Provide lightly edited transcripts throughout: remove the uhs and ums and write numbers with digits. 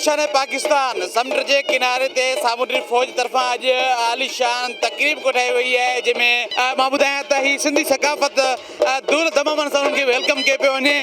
निशाने पाकिस्तान समुंड के किनारे ते सामुंडी फौज तरफा अज आलीशान तकरीब कोठाई हुई है जैमें मां बुधायां त ही सिंधी सकाफ़त दूर तमामनि सां उन्हनि खे वेलकम कयो पियो वञे।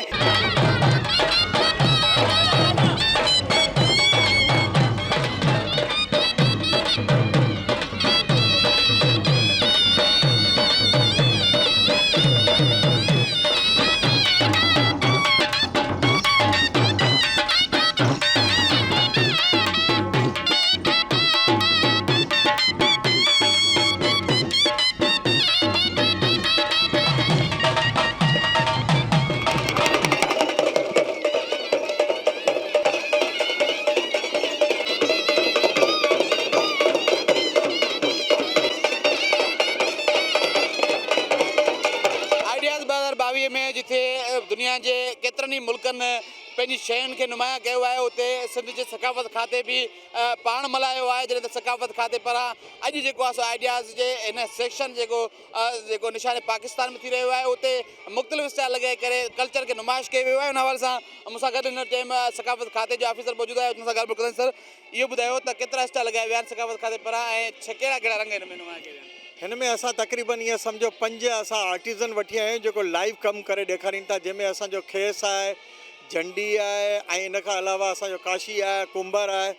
में जिथे दुनिया के केतरनि मुल्कनि पंहिंजी शयुनि खे नुमाया कयो आहे उते सिंध जे सकाफ़त खाते भी पाण मल्हायो आहे जॾहिं त सकाफ़त खाते पारां अॼु जेको आहे सो आइडियाज़ जे हिन सेक्शन जेको निशाने पाकिस्तान में थी रहियो आहे उते मुख़्तलिफ़ स्टाइल लॻाए करे कल्चर खे नुमाइश कयो वियो आहे। उन हवाले सां मूंसां गॾु हिन टाइम सकाफ़त खाते जो ऑफिसर मौजूदु आहे, हुन सां ॻाल्हि कंदासीं। सर, इहो ॿुधायो त केतिरा स्टाइल लॻाया विया आहिनि सकाफ़त खाते पारां ऐं कहिड़ा कहिड़ा रंग हिन में नुमाया कया विया आहिनि? हिन में असां तक़रीबन ईअं सम्झो 5 असां आर्टिज़न वठी आया आहियूं जेको लाइव कमु करे ॾेखारीनि था, जंहिंमें असांजो खेस आहे, झंडी आहे ऐं इन खां अलावा असांजो काशी आहे, कुंभर आहे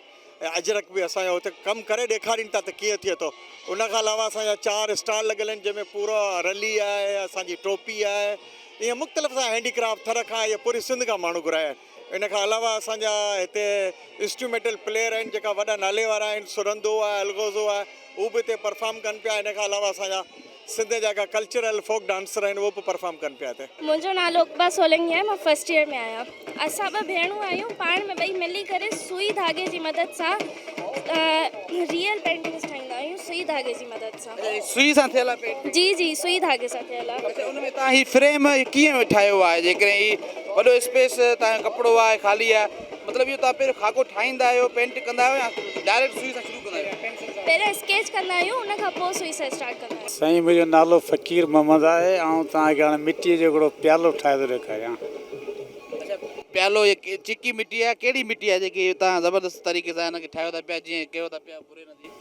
ऐं अजरक बि असांजो हुते कमु करे ॾेखारीनि था त कीअं थिए थो। उन खां अलावा असांजा 4 स्टॉल लॻियल आहिनि जंहिंमें पूरो रली आहे, असांजी टोपी आहे, ईअं मुख़्तलिफ़ सां हैंडीक्राफ्ट थर खां इहे पूरी सिंध खां माण्हू घुराया आहिनि। इन खां अलावा असांजा हिते इंस्ट्रूमेंटल प्लेयर आहिनि जेका वॾा नाले वारा आहिनि, सुरंदो आहे, अलगोज़ो आहे, उहे बि हिते परफॉर्म कनि पिया। इन खां अलावा असांजा सिंध जा जेका कल्चरल फोक डांसर आहिनि उहे बि परफॉर्म कनि पिया हिते। मुंहिंजो नालो उकबा सोलंकी आहे, मां फर्स्ट ईयर में आहियां। असां ॿ भेणूं आहियूं, पाण में ॿई मिली करे सुई धागे जी मदद सां रियल पेंटिंग्स ठाहींदा आहियूं, सुई धागे जी मदद सां। सुई सां थियल आहे पेंटिंग? जी जी, सुई धागे सां थियल आहे। अच्छा, उन में तव्हां ही फ्रेम कीअं ठाहियो आहे? जेकॾहिं ही वॾो स्पेस तव्हांजो कपिड़ो आहे, ख़ाली आहे, मतिलबु इहो तव्हां पहिरियों खाको ठाहींदा आहियो, पेंट कंदा आहियो या डायरेक्ट सुई सां शुरू कंदा आहियो? पहिरियों स्केच कंदा आहियूं, उन खां पोइ सुई सां स्टार्ट कंदा आहियूं। साईं, मुंहिंजो नालो फ़क़ीर मोहम्मद आहे ऐं तव्हांखे हाणे मिटीअ जो हिकिड़ो प्यालो ठाहे थो ॾेखारियां। अच्छा, प्यालो ये चिकी मिट्टी आहे? कहिड़ी मिट्टी आहे जेकी तव्हां ज़बरदस्त तरीक़े सां हिनखे ठाहियो था पिया, जीअं कयो था पिया, बुरे न थिए?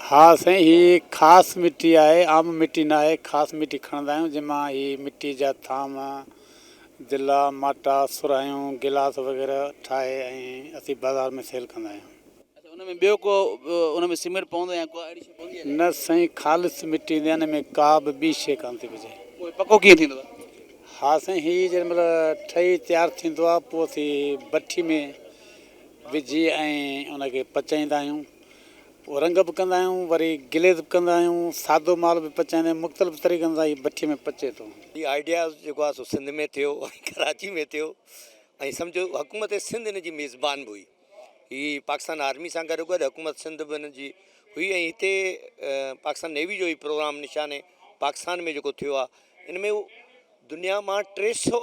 हा साईं, हीअ ख़ासि मिटी आहे, आम मिटी न आहे, ख़ासि मिटी खणंदा आहियूं जंहिंमां हीअ मिटी जा थाम, दिला, माटा, सुराहियूं, गिलास वग़ैरह ठाहे ऐं असीं बाज़ारि में सेल कंदा आहियूं। अच्छा, उन में ॿियो को उन में सीमेंट पवंदो या को अहिड़ी शइ पवंदी आहे? न साईं, ख़ालिस मिटी ईंदी आहे, हिन में का बि ॿी शइ कान थी विझे। पोइ पको कीअं थींदो आहे? हा साईं, हीअ जंहिंमहिल ठही तयारु थींदो आहे पोइ असीं भट्ठी में विझी ऐं उनखे पचाईंदा आहियूं, पोइ रंग बि कंदा आहियूं, वरी गिलेज़ बि कंदा आहियूं, सादो माल बि पचाईंदा आहियूं, मुख़्तलिफ़ तरीक़नि सां हीअ भट्ठी में पचे थो। हीअ आइडिया जेको आहे सो सिंध में थियो ऐं कराची में थियो ऐं सम्झो हुकूमत सिंध हिन जी मेज़बान बि हुई। हीअ पाकिस्तान आर्मी सां गॾु गॾु हुकूमत सिंध बि हिन जी हुई ऐं हिते पाकिस्तान नेवी जो ई प्रोग्राम निशाने पाकिस्तान में जेको थियो आहे, इन में दुनिया मां 300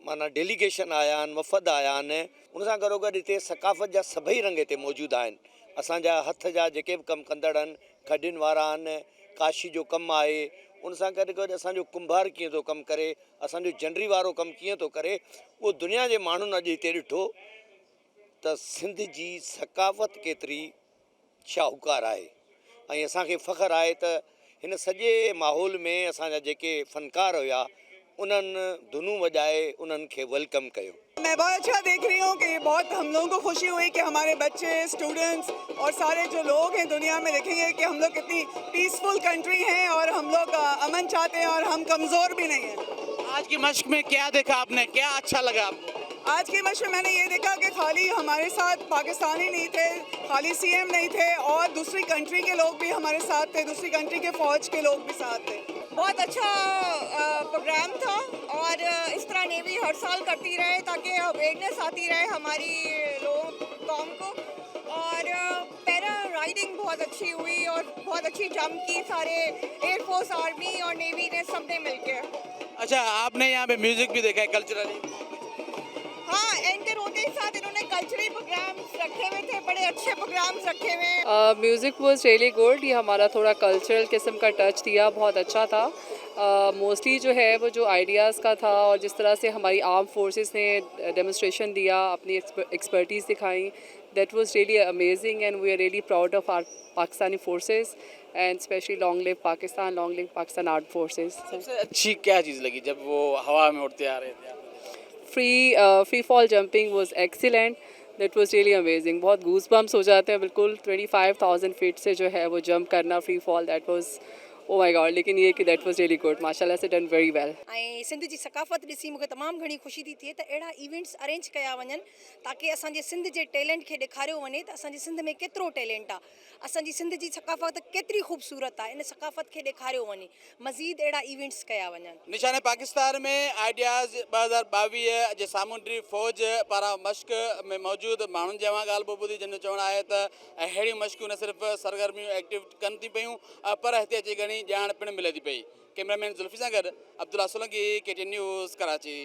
माना डेलीगेशन आया आहिनि, वफ़द आया आहिनि। उन सां गॾो गॾु हिते सकाफ़त जा सभई रंग हिते मौजूदु आहिनि। असांजा हथ जा जेके बि कमु कंदड़ आहिनि, खॾियुनि वारा आहिनि, काशी जो कमु आहे, उन सां गॾु गॾु असांजो कुंभार कीअं थो कमु करे, असांजो जनरी वारो कमु कीअं थो करे, उहो दुनिया जे माण्हुनि अॼु हिते ॾिठो त सिंध जी सकाफ़त केतिरी शाहूकार आहे। ऐं असांखे फ़ख़्रु आहे त हिन सॼे माहौल में असांजा जेके फ़नकार हुआ उन्हनि धुनूं वॼाए उन्हनि खे वेलकम कयो। मैं बहुत अच्छा देख रही हूँ कि बहुत हम लोगों को खुशी हुई कि हमारे बच्चे, स्टूडेंट्स और सारे जो लोग हैं दुनिया में देखेंगे कि हम लोग कितनी पीसफुल कंट्री हैं और हम लोग अमन चाहते हैं और हम कमज़ोर भी नहीं हैं। आज की मश्क में क्या देखा आपने, क्या अच्छा लगा आपको? आज की मश्क में मैंने ये देखा कि खाली हमारे साथ पाकिस्तानी नहीं थे, खाली सीएम नहीं थे और दूसरी कंट्री के लोग भी हमारे साथ थे, दूसरी कंट्री के फ़ौज के लोग भी साथ थे। बहुत अच्छा प्रोग्राम था और इस तरह नेवी हर साल करती रहे ताकि अवेयरनेस आती रहे हमारी लोग कौम को। और पैरा राइडिंग बहुत अच्छी हुई और बहुत अच्छी जंप की सारे एयरफोर्स, आर्मी और नेवी ने सबने मिलकर। अच्छा, आपने यहाँ पे म्यूजिक भी देखा है कल्चरली? हाँ, एंटर होते ही साथ इन्होंने कल्चरल प्रोग्राम्स रखे हुए थे, बड़े अच्छे प्रोग्राम्स रखे हुए। म्यूज़िक वॉज रियली गुड, ये हमारा थोड़ा कल्चरल किस्म का टच दिया, बहुत अच्छा था। मोस्टली जो है वो जो आइडियाज़ का था और जिस तरह से हमारी आर्म फोर्सेस ने डेमोस्ट्रेशन दिया, अपनी एक्सपर्टीज़ दिखाई, that was really amazing and we are really proud of our Pakistani forces and specially long live Pakistan, long live Pakistan armed forces. सबसे अच्छी क्या चीज़ लगी जब वो हवा में उड़ते आ रहे थे? Free fall jumping was excellent, that was really amazing. बहुत गूज बम्स हो जाते हैं बिल्कुल 25,000 फीट से जो है वो जंप करना free fall, that was oh my God. लेकिन ये कि दैट वाज रियली गुड, माशाल्लाह से डन वेरी वेल। ऐं सिंध जी सकाफ़त ॾिसी मूंखे तमामु घणी ख़ुशी थी थिए त अहिड़ा इवेंट्स अरेंज कया वञनि ताकी असांजे सिंध जे टैलेंट खे ॾेखारियो वञे त असांजे सिंध में केतिरो टैलेंट आहे, असांजी सिंध जी सकाफ़त केतिरी ख़ूबसूरत आहे, इन सकाफ़त खे ॾेखारियो वञे, मज़ीद अहिड़ा इवेंट्स कया वञनि। निशाने पाकिस्तान में आइडियाज़ 2022 जे सामूंडी फ़ौज पारां मश्क में मौजूदु माण्हुनि जे हवां ॻाल्हि ॿुधी जिन जो चवणु आहे त अहिड़ियूं मश्कूं न सिर्फ़ु सरगर्मियूं एक्टिव कनि थी पियूं पर हिते अची घणी ॼाण पिणु मिले थी पई। कैमरामैन ज़ुल्फी सां गॾु अब्दुल्ला सोलंकी, KTN न्यूज़, कराची।